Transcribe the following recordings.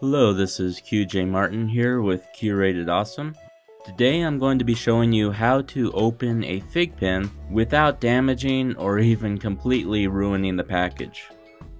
Hello, this is QJ Martin here with Curated Awesome. Today I'm going to be showing you how to open a FiGPiN without damaging or even completely ruining the package.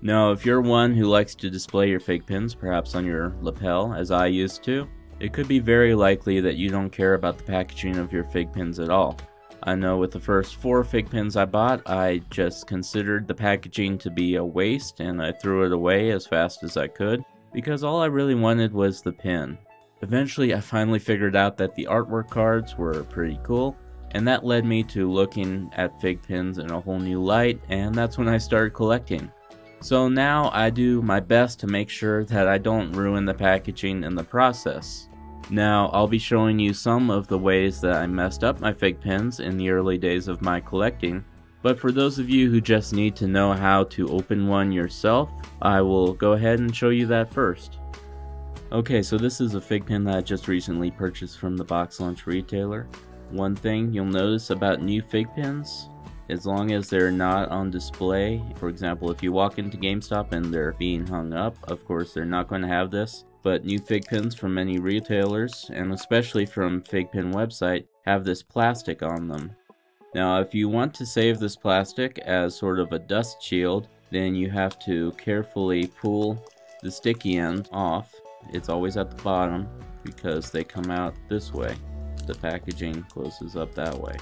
Now, if you're one who likes to display your FiGPiNs, perhaps on your lapel as I used to, it could be very likely that you don't care about the packaging of your FiGPiNs at all. I know with the first 4 FiGPiNs I bought, I just considered the packaging to be a waste and I threw it away as fast as I could, because all I really wanted was the pin. Eventually I finally figured out that the artwork cards were pretty cool, and that led me to looking at FiGPiNs in a whole new light, and that's when I started collecting. So now I do my best to make sure that I don't ruin the packaging in the process. Now I'll be showing you some of the ways that I messed up my FiGPiNs in the early days of my collecting. But for those of you who just need to know how to open one yourself, I will go ahead and show you that first. Okay, so this is a FiGPiN that I just recently purchased from the box lunch retailer. One thing you'll notice about new FiGPiNs, as long as they're not on display, for example if you walk into GameStop and they're being hung up, of course they're not going to have this, but new FiGPiNs from many retailers, and especially from FiGPiN website, have this plastic on them. Now if you want to save this plastic as sort of a dust shield, then you have to carefully pull the sticky end off. It's always at the bottom because they come out this way. The packaging closes up that way.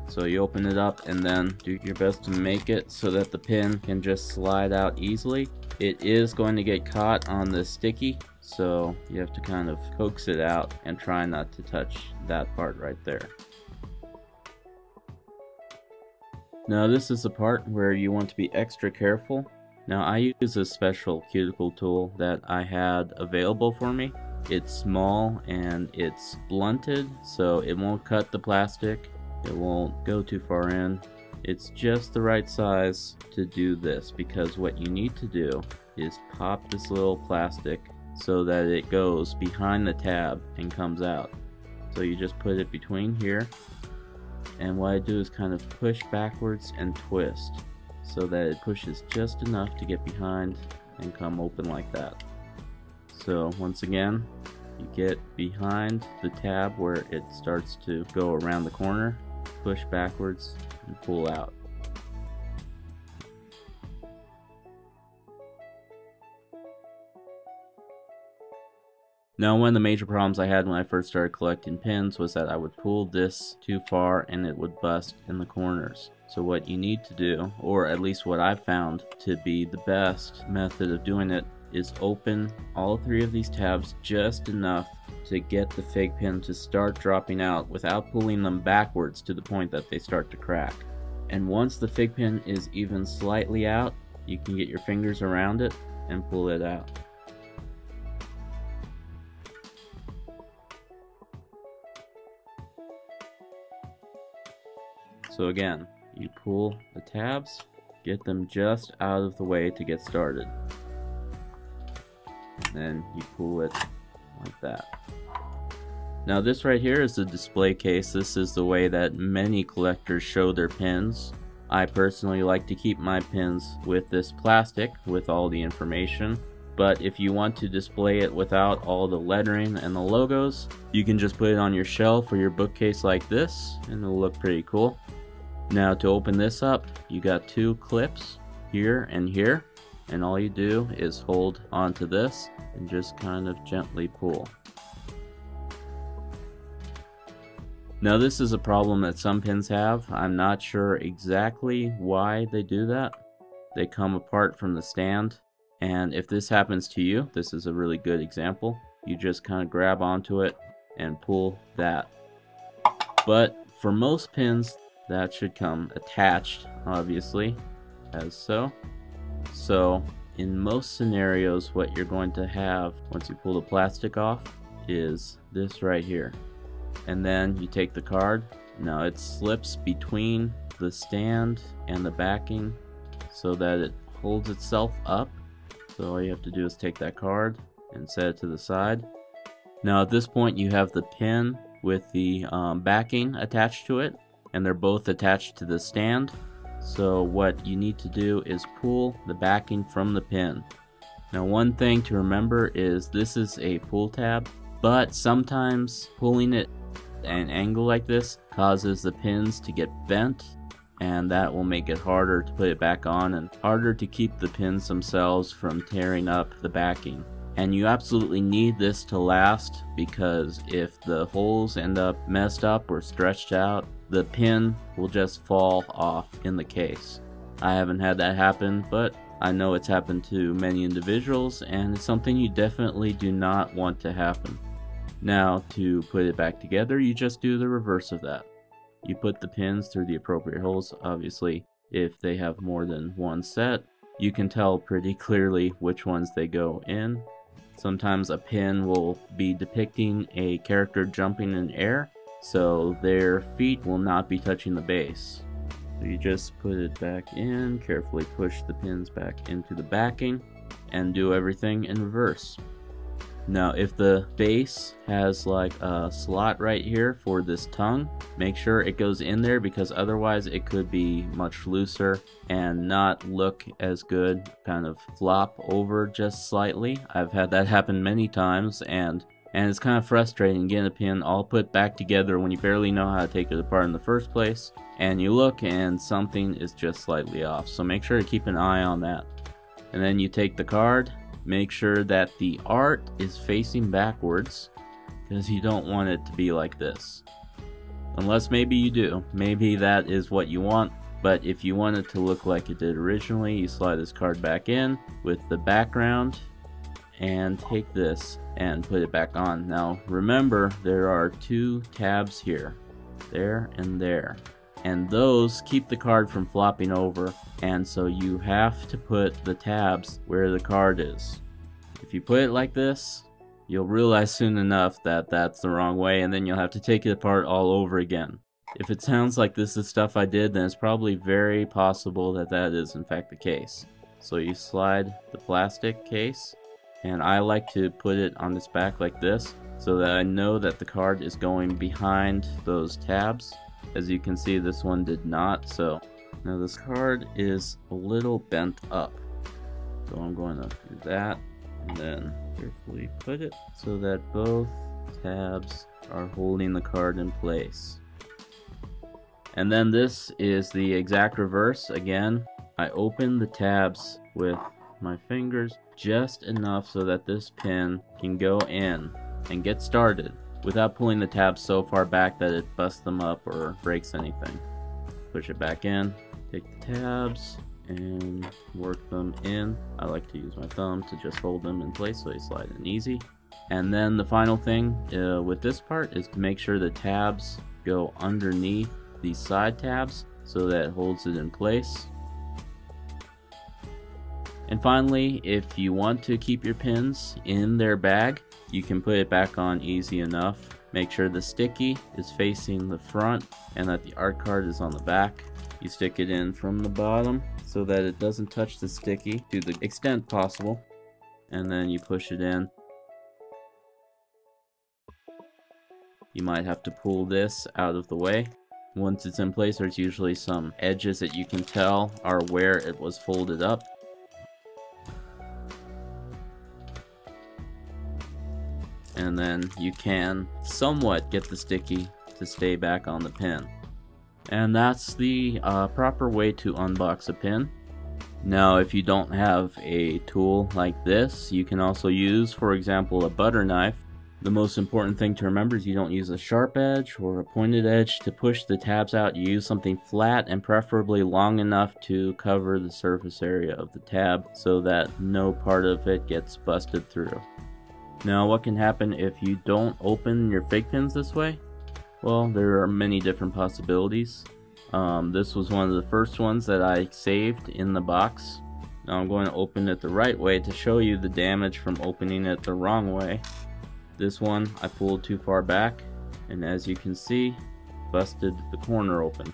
So you open it up and then do your best to make it so that the pin can just slide out easily. It is going to get caught on the sticky, so you have to kind of coax it out and try not to touch that part right there. Now this is the part where you want to be extra careful. Now I use a special cuticle tool that I had available for me. It's small and it's blunted, so it won't cut the plastic. It won't go too far in. It's just the right size to do this, because what you need to do is pop this little plastic so that it goes behind the tab and comes out. So you just put it between here, and what I do is kind of push backwards and twist so that it pushes just enough to get behind and come open like that. So once again, you get behind the tab where it starts to go around the corner, push backwards and pull out. Now one of the major problems I had when I first started collecting pins was that I would pull this too far and it would bust in the corners. So what you need to do, or at least what I've found to be the best method of doing it, is open all 3 of these tabs just enough to get the FiGPiN to start dropping out without pulling them backwards to the point that they start to crack. And once the FiGPiN is even slightly out, you can get your fingers around it and pull it out. So again, you pull the tabs, get them just out of the way to get started. Then you pull it like that. Now this right here is the display case. This is the way that many collectors show their pins. I personally like to keep my pins with this plastic with all the information. But if you want to display it without all the lettering and the logos, you can just put it on your shelf or your bookcase like this, and it'll look pretty cool. Now to open this up, you got 2 clips here and here, and all you do is hold onto this and just kind of gently pull. Now this is a problem that some pins have. I'm not sure exactly why they do that. They come apart from the stand, and if this happens to you, this is a really good example. You just kind of grab onto it and pull that. But for most pins, that should come attached, obviously, as so. So in most scenarios, what you're going to have once you pull the plastic off is this right here. And then you take the card. Now it slips between the stand and the backing so that it holds itself up. So all you have to do is take that card and set it to the side. Now at this point you have the pin with the backing attached to it, and they're both attached to the stand. So what you need to do is pull the backing from the pin. Now one thing to remember is this is a pull tab, but sometimes pulling it at an angle like this causes the pins to get bent, and that will make it harder to put it back on and harder to keep the pins themselves from tearing up the backing. And you absolutely need this to last, because if the holes end up messed up or stretched out, the pin will just fall off in the case. I haven't had that happen, but I know it's happened to many individuals, and it's something you definitely do not want to happen. Now, to put it back together, you just do the reverse of that. You put the pins through the appropriate holes. Obviously, if they have more than one set, you can tell pretty clearly which ones they go in. Sometimes a pin will be depicting a character jumping in air, so their feet will not be touching the base. So you just put it back in, carefully push the pins back into the backing, and do everything in reverse. Now, if the base has like a slot right here for this tongue, make sure it goes in there, because otherwise it could be much looser and not look as good, kind of flop over just slightly. I've had that happen many times, and it's kind of frustrating getting a pin all put back together when you barely know how to take it apart in the first place, and you look and something is just slightly off. So make sure to keep an eye on that. And then you take the card. Make sure that the art is facing backwards, because you don't want it to be like this. Unless maybe you do. Maybe that is what you want. But if you want it to look like it did originally, you slide this card back in with the background and take this and put it back on. Now remember, there are two tabs here, there and there. And those keep the card from flopping over, and so you have to put the tabs where the card is. If you put it like this, you'll realize soon enough that that's the wrong way, and then you'll have to take it apart all over again. If it sounds like this is stuff I did, then it's probably very possible that that is in fact the case. So you slide the plastic case, and I like to put it on its back like this, so that I know that the card is going behind those tabs. As you can see, this one did not, so now this card is a little bent up. So I'm going to do that, and then carefully put it so that both tabs are holding the card in place. And then this is the exact reverse. Again, I open the tabs with my fingers just enough so that this pin can go in and get started, without pulling the tabs so far back that it busts them up or breaks anything. Push it back in, take the tabs, and work them in. I like to use my thumb to just hold them in place so they slide in easy. And then the final thing with this part is to make sure the tabs go underneath these side tabs so that it holds it in place. And finally, if you want to keep your pins in their bag, you can put it back on easy enough. Make sure the sticky is facing the front and that the art card is on the back. You stick it in from the bottom so that it doesn't touch the sticky to the extent possible, and then you push it in. You might have to pull this out of the way. Once it's in place, there's usually some edges that you can tell are where it was folded up. And then you can somewhat get the sticky to stay back on the pin. And that's the proper way to unbox a pin. Now, if you don't have a tool like this, you can also use, for example, a butter knife. The most important thing to remember is you don't use a sharp edge or a pointed edge to push the tabs out. You use something flat and preferably long enough to cover the surface area of the tab so that no part of it gets busted through. Now, what can happen if you don't open your FiGPiNs this way? Well, there are many different possibilities. This was one of the first ones that I saved in the box. Now I'm going to open it the right way to show you the damage from opening it the wrong way. This one I pulled too far back, and as you can see, busted the corner open.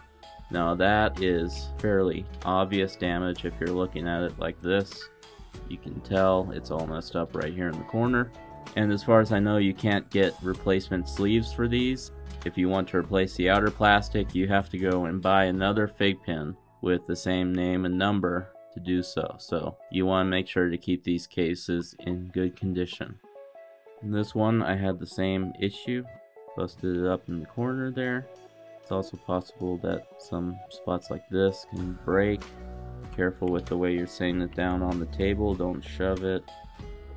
Now that is fairly obvious damage if you're looking at it like this. You can tell it's all messed up right here in the corner. And as far as I know, you can't get replacement sleeves for these. If you want to replace the outer plastic, you have to go and buy another FiGPiN with the same name and number to do so. So you want to make sure to keep these cases in good condition. In this one, I had the same issue. Busted it up in the corner there. It's also possible that some spots like this can break. Be careful with the way you're setting it down on the table. Don't shove it.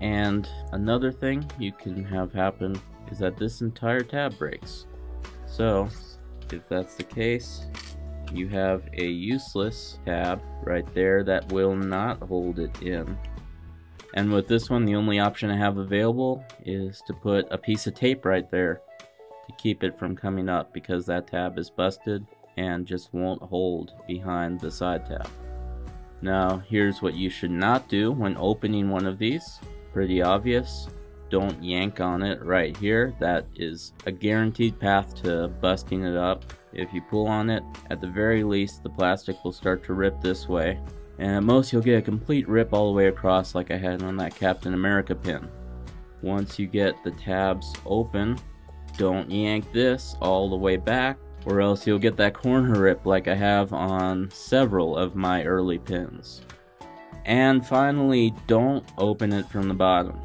And another thing you can have happen is that this entire tab breaks. So if that's the case, you have a useless tab right there that will not hold it in. And with this one, the only option I have available is to put a piece of tape right there to keep it from coming up, because that tab is busted and just won't hold behind the side tab. Now here's what you should not do when opening one of these. Pretty obvious. Don't yank on it right here. That is a guaranteed path to busting it up. If you pull on it, at the very least the plastic will start to rip this way, and at most you'll get a complete rip all the way across like I had on that Captain America pin. Once you get the tabs open, don't yank this all the way back, or else you'll get that corner rip like I have on several of my early pins. And finally, don't open it from the bottom.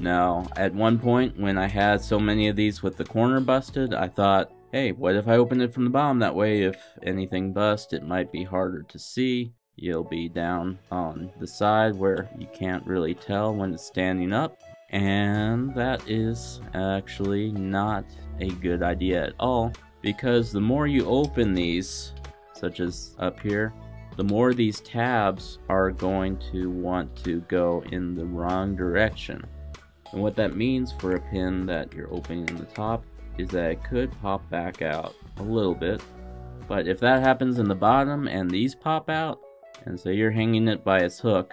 Now, at one point when I had so many of these with the corner busted, I thought, hey, what if I open it from the bottom? That way if anything busts, it might be harder to see. You'll be down on the side where you can't really tell when it's standing up. And that is actually not a good idea at all, because the more you open these, such as up here, the more these tabs are going to want to go in the wrong direction. And what that means for a pin that you're opening in the top is that it could pop back out a little bit. But if that happens in the bottom and these pop out, and so you're hanging it by its hook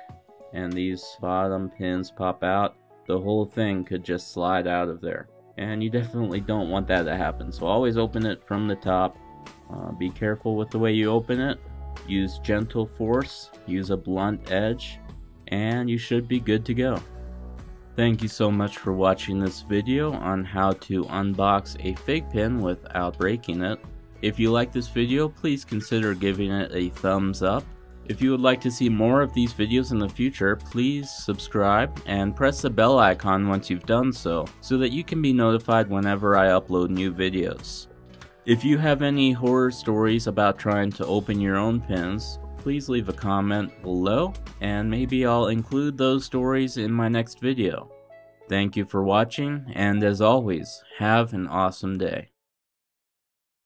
and these bottom pins pop out, the whole thing could just slide out of there. And you definitely don't want that to happen. So always open it from the top. Be careful with the way you open it. Use gentle force, use a blunt edge, and you should be good to go. Thank you so much for watching this video on how to unbox a FiGPiN without breaking it. If you like this video, please consider giving it a thumbs up. If you would like to see more of these videos in the future, please subscribe and press the bell icon once you've done so that you can be notified whenever I upload new videos. If you have any horror stories about trying to open your own pins, please leave a comment below, and maybe I'll include those stories in my next video. Thank you for watching, and as always, have an awesome day.